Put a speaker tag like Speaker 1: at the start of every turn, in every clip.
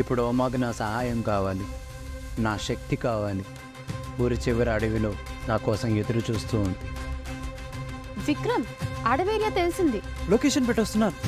Speaker 1: ఇప్పుడు ఓమాకు నా సహాయం కావాలి, నా శక్తి కావాలి. ఊరి చివరి అడవిలో నా కోసం ఎదురు చూస్తూ ఉంది.
Speaker 2: విక్రమ్, అడవేరియా తెలిసింది.
Speaker 1: లొకేషన్ పెట్టొస్తున్నారు.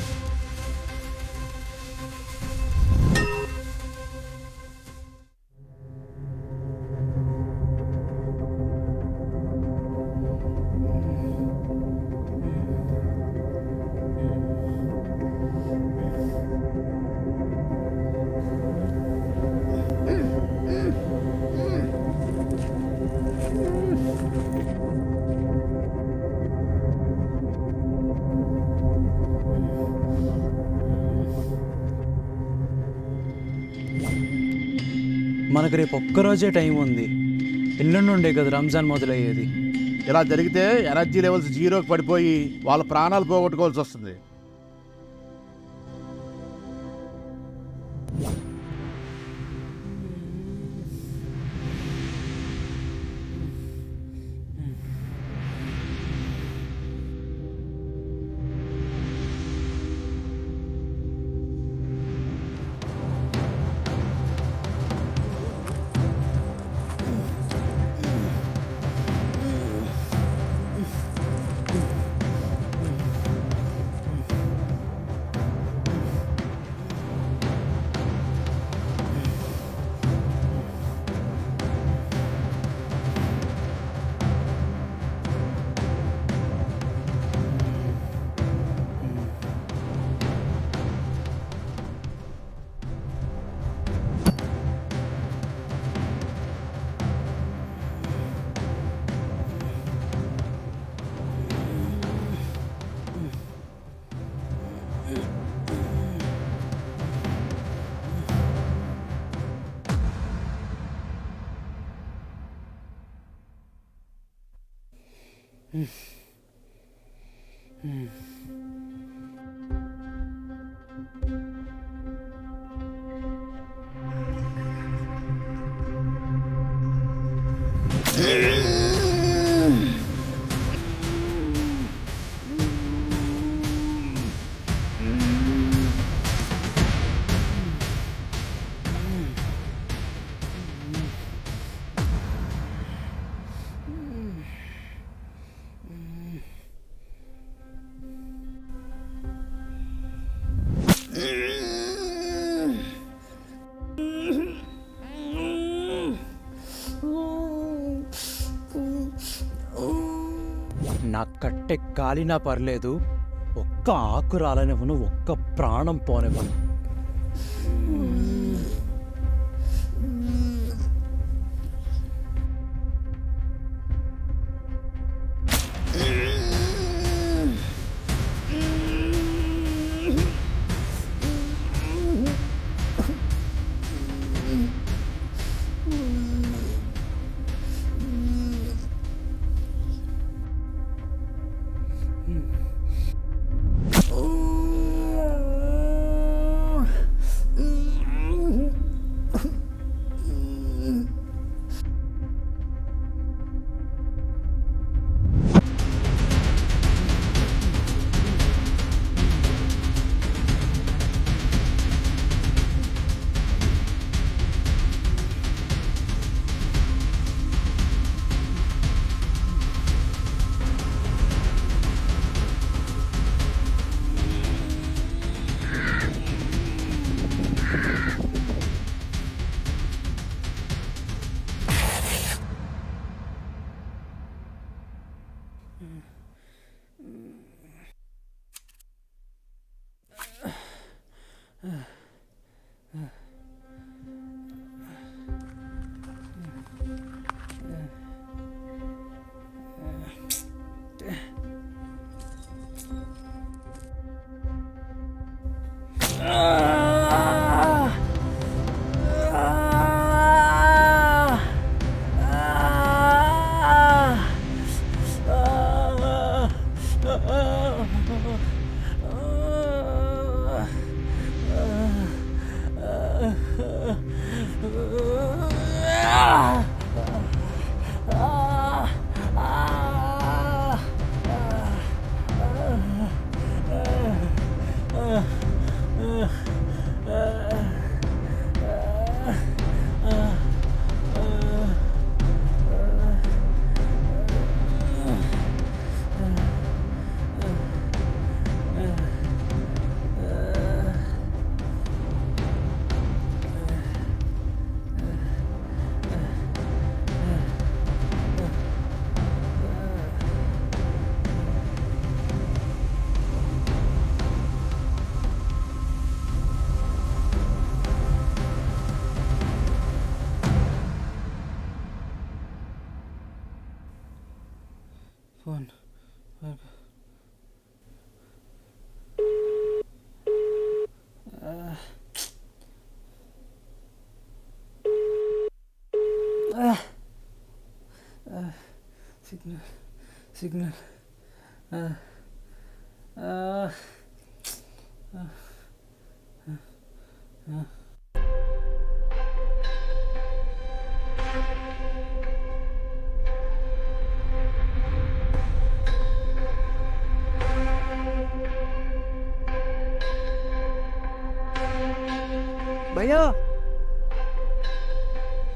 Speaker 1: మనకు రేపు ఒక్కరోజే టైం ఉంది. ఎల్లుండి ఉండే కదా రంజాన్ మొదలయ్యేది.
Speaker 3: ఇలా జరిగితే ఎనర్జీ లెవెల్స్ జీరోకి పడిపోయి వాళ్ళ ప్రాణాలు పోగొట్టుకోవాల్సి వస్తుంది.
Speaker 1: నా కట్టె కాలినా పర్లేదు, ఒక్క ఆకు రాలనివ్వను, ఒక్క ప్రాణం పోనివ్వను.
Speaker 4: సిగ్నల్ సిగ్నల్ భయ్యా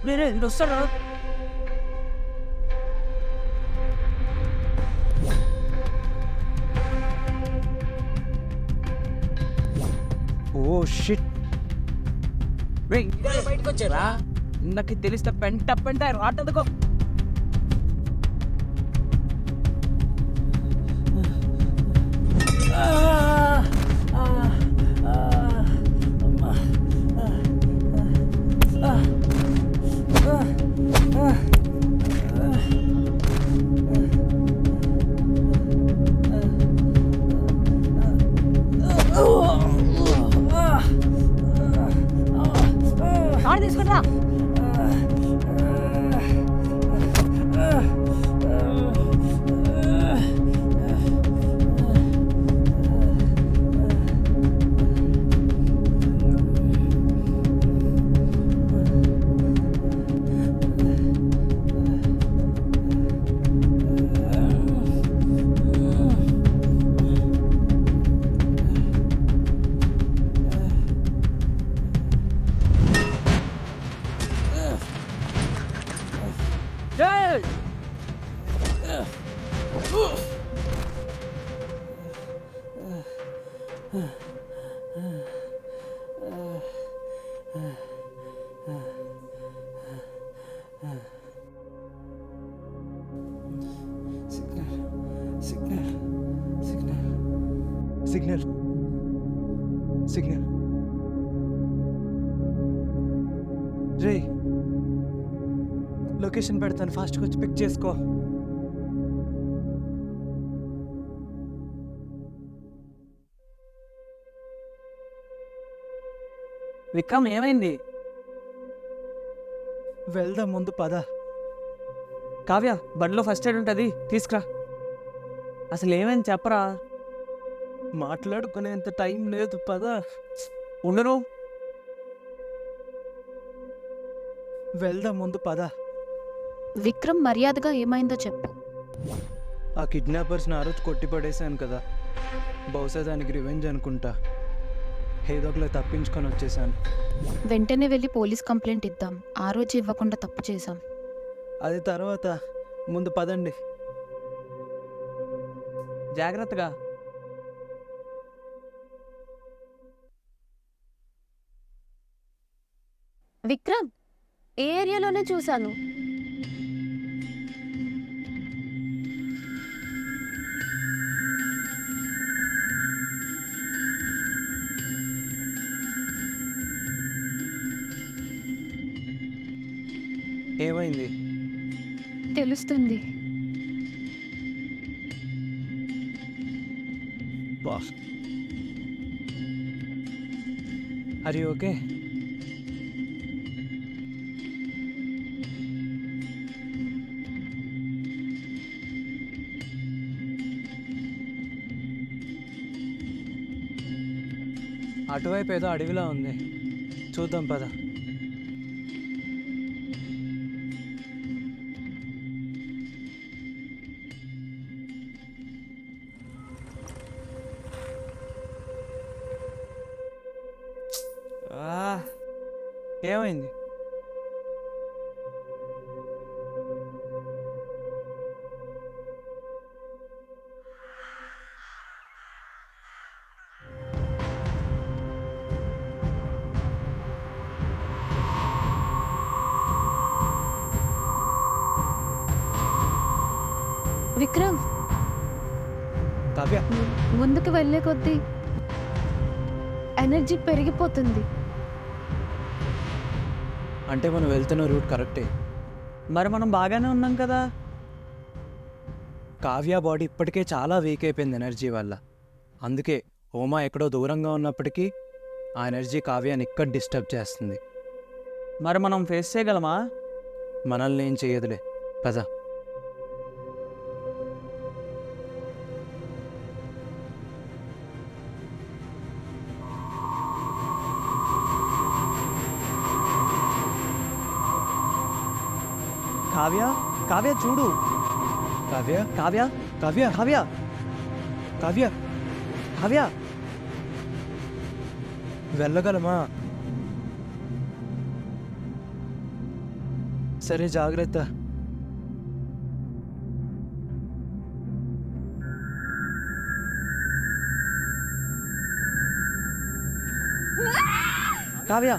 Speaker 4: నేనే వస్తాడా
Speaker 1: ఓ షిట్.
Speaker 4: బయటకు వచ్చారా నాకు తెలిస్తే పెంట రాటదుకో
Speaker 2: ఆడ తీసుకురా.
Speaker 1: సిగ్నల్ సిగ్నల్ రే, లొకేషన్ పెడతాను, ఫాస్ట్గా వచ్చి పిక్ చేసుకో.
Speaker 4: విక్రమ్ ఏమైంది?
Speaker 1: వెళ్దాం, ముందు పద.
Speaker 4: కావ్య బండిలో ఫస్ట్ ఎయిడ్ ఉంటుంది, తీసుకురా. అసలు ఏమైంది చెప్పరా.
Speaker 1: మాట్లాడుకునేంత టైం లేదు, పద.
Speaker 4: ఉండను.
Speaker 1: వెళ్దాం, ముందు పద.
Speaker 2: విక్రమ్ మర్యాదగా ఏమైందో చెప్పు.
Speaker 1: ఆ కిడ్నాపర్స్ని ఆ రోజు కొట్టి పడేశాను కదా, బహుశా దానికి రివెంజ్ అనుకుంటా. ఏదో ఒకలా తప్పించుకొని వచ్చేసాను.
Speaker 2: వెంటనే వెళ్ళి పోలీస్ కంప్లైంట్ ఇద్దాం. ఆ రోజు ఇవ్వకుండా తప్పు చేశాం.
Speaker 1: అది తర్వాత, ముందు పదండి.
Speaker 4: జాగ్రత్తగా.
Speaker 2: విక్రమ్, ఏ ఏరియాలోనే చూశాను.
Speaker 1: ఏమైంది?
Speaker 2: తెలుస్తుంది.
Speaker 1: బాస్, అరే ఓకే. అటువైపు ఏదో అడవిలా ఉంది, చూద్దాం పద. ఏమైంది?
Speaker 2: విక్రమ్,
Speaker 1: కావ్య,
Speaker 2: ముందుకు వెళ్ళే కొద్దీ ఎనర్జీ పెరిగిపోతుంది.
Speaker 1: అంటే మనం వెళ్తున్న రూట్ కరెక్టే,
Speaker 4: మరి మనం బాగానే ఉన్నాం కదా.
Speaker 1: కావ్య బాడీ ఇప్పటికే చాలా వీక్ అయిపోయింది ఎనర్జీ వల్ల. అందుకే ఓమా ఎక్కడో దూరంగా ఉన్నప్పటికీ ఆ ఎనర్జీ కావ్యాన్ని ఇక్కడ డిస్టర్బ్ చేస్తుంది.
Speaker 4: మరి మనం ఫేస్ చేయగలమా?
Speaker 1: మనల్ని ఏం చేయదులే, పద.
Speaker 4: కావ్య, కావ్య చూడు.
Speaker 1: కావ్య,
Speaker 4: కావ్య,
Speaker 1: కావ్య,
Speaker 4: కావ్య,
Speaker 1: కావ్య,
Speaker 4: కావ్య.
Speaker 1: వెళ్ళగలమా? సరే, జాగ్రత్త.
Speaker 4: కావ్య,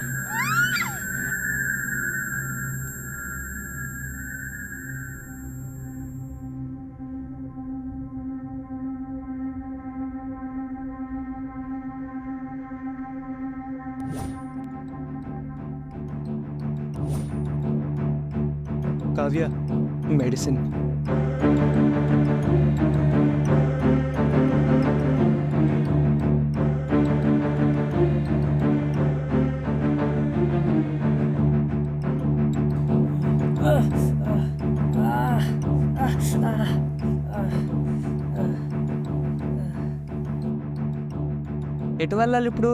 Speaker 1: కావ్య, మెడిసిన్.
Speaker 4: ఎటు వెళ్ళాలి ఇప్పుడు?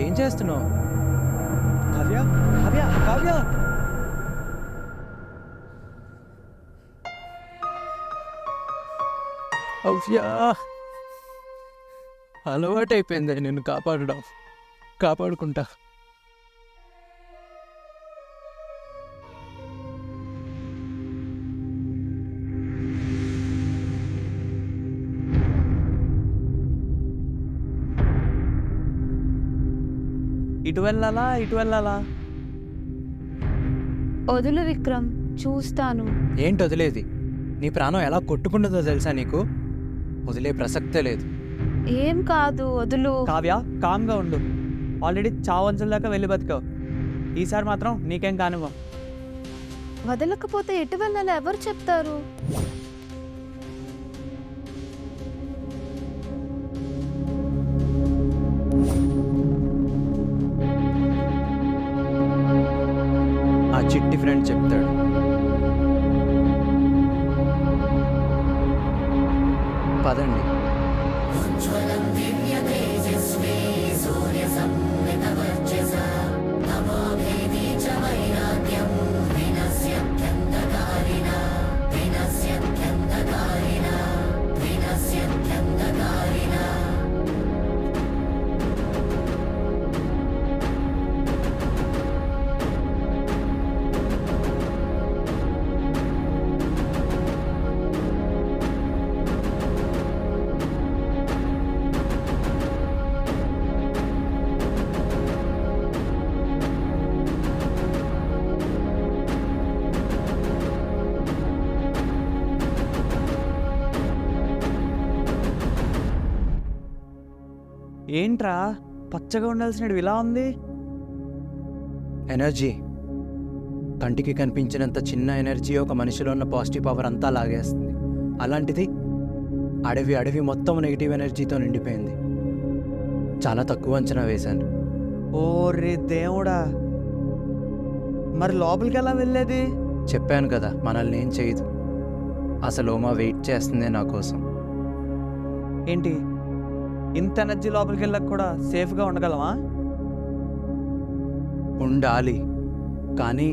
Speaker 1: ఏం చేస్తున్నావు? కావ్య, కావ్య, కావ్య. అవ్యా, అలవాటైపోయింది నిన్ను కాపాడడం. కాపాడుకుంటా.
Speaker 4: ఇటు వెళ్ళాలా, ఇటు వెళ్ళాలా?
Speaker 2: వదులు విక్రమ్, చూస్తాను.
Speaker 1: ఏంటి వదిలేది? నీ ప్రాణం ఎలా కొట్టుకుంటుందో తెలుసా నీకు? వదిలే ప్రసక్తే లేదు.
Speaker 2: ఏం కాదు, వదులు.
Speaker 4: కావ్య, కామ్గా ఉండు. ఆల్రెడీ చావంచుల దాకా వెళ్ళి బతికావు. ఈసారి మాత్రం నీకేం కానివ్వం.
Speaker 2: వదలకపోతే ఎటు వెళ్ళాలో ఎవరు చెప్తారు?
Speaker 1: ఆ చిట్టి ఫ్రెండ్ చెప్తాడు. పదండి.
Speaker 4: ఏంట్రా పచ్చగా ఉండాల్సినవి ఇలా ఉంది?
Speaker 1: ఎనర్జీ. కంటికి కనిపించినంత చిన్న ఎనర్జీ ఒక మనిషిలో ఉన్న పాజిటివ్ పవర్ అంతా లాగేస్తుంది. అలాంటిది అడవి మొత్తం నెగిటివ్ ఎనర్జీతో నిండిపోయింది. చాలా తక్కువ అంచనా వేశాను.
Speaker 4: ఓ రే దేవుడా, మరి లోపలికి ఎలా వెళ్ళేది?
Speaker 1: చెప్పాను కదా, మనల్ని ఏం చేయదు. అసలు ఓమా వెయిట్ చేస్తుందే నా కోసం.
Speaker 4: ఏంటి, ఇంత ఎనర్జీ లోపలికి వెళ్ళక కూడా సేఫ్గా ఉండగలమా?
Speaker 1: ఉండాలి, కానీ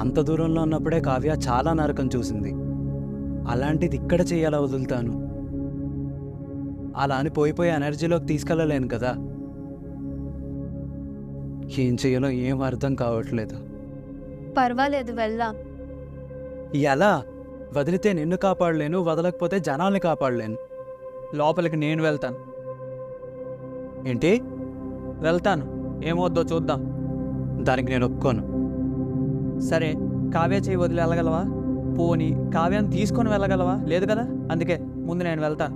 Speaker 1: అంత దూరంలో ఉన్నప్పుడే కావ్య చాలా నరకం చూసింది. అలాంటిది ఇక్కడ చేయాలా వదులుతాను? అలా అని పోయిపోయి ఎనర్జీలోకి తీసుకెళ్ళలేను కదా. ఏం చేయాలో ఏం అర్థం కావట్లేదు.
Speaker 2: పర్వాలేదు, వెళ్దాం.
Speaker 1: ఎలా? వదిలితే నిన్ను కాపాడలేను, వదలకపోతే జనాల్ని కాపాడలేను.
Speaker 4: లోపలికి నేను వెళ్తాను.
Speaker 1: ఏంటి?
Speaker 4: వెళ్తాను, ఏమవుద్దో చూద్దాం.
Speaker 1: దానికి నేను ఒప్పుకోను.
Speaker 4: సరే, కావ్య చేయి వదిలి వెళ్ళగలవా? పోని కావ్యాన్ని తీసుకొని వెళ్ళగలవా? లేదు కదా, అందుకే ముందు నేను వెళ్తాను.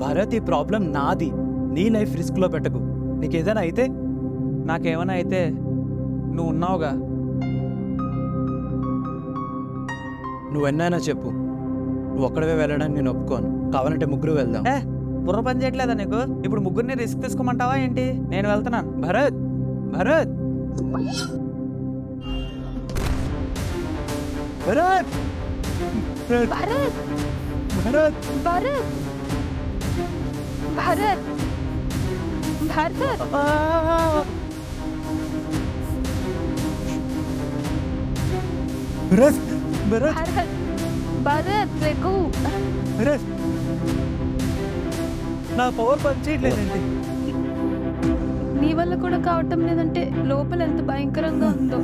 Speaker 1: భరత్, ఈ ప్రాబ్లం నాది. నీ లైఫ్ రిస్క్లో పెట్టకు. నీకేదైనా అయితే
Speaker 4: నాకేమైనా అయితే నువ్వు ఉన్నావుగా.
Speaker 1: నువ్వెన్నైనా చెప్పు, నువ్వు ఒక్కడవే వెళ్ళడానికి నేను ఒప్పుకోను. కావాలంటే ముగ్గురు వెళ్దాం.
Speaker 4: బుర్ర పని చేయట్లేదా నీకు? ఇప్పుడు ముగ్గురిని రిస్క్ తీసుకోమంటావా ఏంటి? నేను వెళ్తున్నాను.
Speaker 1: భరత్, భరత్, భరత్,
Speaker 2: భరత్
Speaker 1: భరత్,
Speaker 2: భరత్ భరత్ భరత్
Speaker 1: భరత్, భరత్,
Speaker 2: భరత్ భరత్ రేకు
Speaker 1: భరత్, నా పవర్ పని చేయట్లేదండి.
Speaker 2: నీ వల్ల కూడా కావటం లేదంటే లోపల ఎంత భయంకరంగా ఉందో.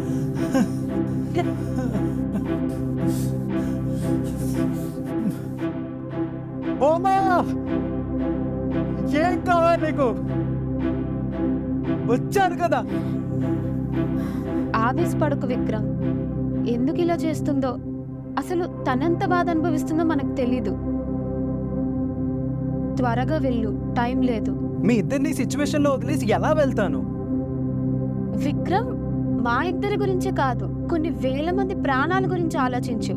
Speaker 1: ఓమా, ఏం కావాలి నీకు? వచ్చాను కదా.
Speaker 2: ఆవేశపడకు విక్రమ్. ఎందుకు ఇలా చేస్తుందో, అసలు తనంత బాధ అనుభవిస్తుందో మనకు తెలీదు. త్వరగా వెళ్ళు, టైం లేదు.
Speaker 1: మీ ఇద్దరిని సిచ్యువేషన్లో వదిలేసి ఎలా వెళ్తాను?
Speaker 2: విక్రమ్, మా ఇద్దరి గురించే కాదు, కొన్ని వేల మంది ప్రాణాల గురించి ఆలోచించు.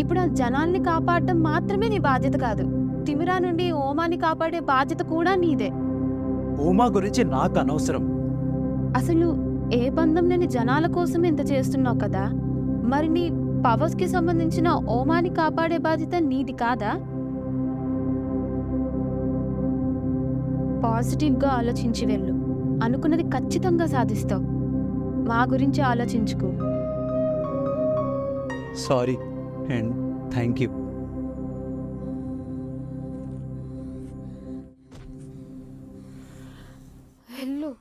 Speaker 2: ఇప్పుడు ఆ జనాల్ని కాపాడడం మాత్రమే నీ బాధ్యత కాదు, తిమిరా నుండి ఓమాని కాపాడే బాధ్యత కూడా నీదే.
Speaker 1: ఉమా గురించి నాకు అనవసరం.
Speaker 2: అసలు ఏ బంధం లేని జనాల కోసం ఇంత చేస్తున్నావు కదా, మరి నీ పవర్స్ కి సంబంధించిన ఓమాని కాపాడే బాధ్యత నీది కాదా? పాజిటివ్గా ఆలోచించి వెళ్ళు. అనుకున్నది ఖచ్చితంగా సాధిస్తావు. మా గురించి ఆలోచించుకో.
Speaker 1: Sorry and thank you.
Speaker 2: వెళ్ళు.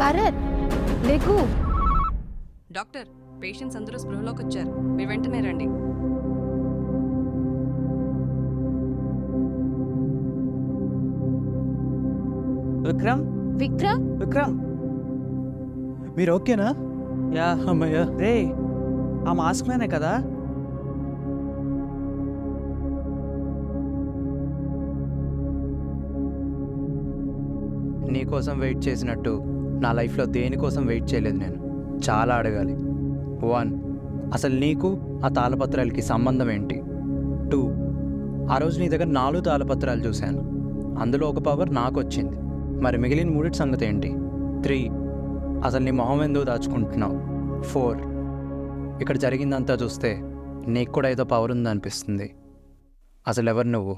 Speaker 2: భరత్ లేకు.
Speaker 5: డాక్టర్, పేషెంట్స్ అందరూ స్పృహలోకి వచ్చారు, మీరు వెంటనే రండి.
Speaker 4: విక్రమ్,
Speaker 2: విక్రమ్
Speaker 4: విక్రమ్.
Speaker 1: మీరు ఓకేనా?
Speaker 4: యా.
Speaker 1: అమ్మయ్యా.
Speaker 4: రే, ఆ మాస్క్ మ్యానే కదా?
Speaker 1: నీకోసం వెయిట్ చేసినట్టు నా లైఫ్లో దేనికోసం వెయిట్ చేయలేదు నేను. చాలా అడగాలి. 1, అసలు నీకు ఆ తాళపత్రాలకి సంబంధం ఏంటి? 2, ఆ రోజు నీ దగ్గర 4 తాళపత్రాలు చూశాను, అందులో ఒక పవర్ నాకు వచ్చింది, మరి మిగిలిన 3 సంగతి ఏంటి? 3, అసలు నీ మొహం ఎందుకు దాచుకుంటున్నావు? 4, ఇక్కడ జరిగిందంతా చూస్తే నీకు కూడా ఏదో పవర్ ఉందనిపిస్తుంది. అసలు ఎవరు నువ్వు?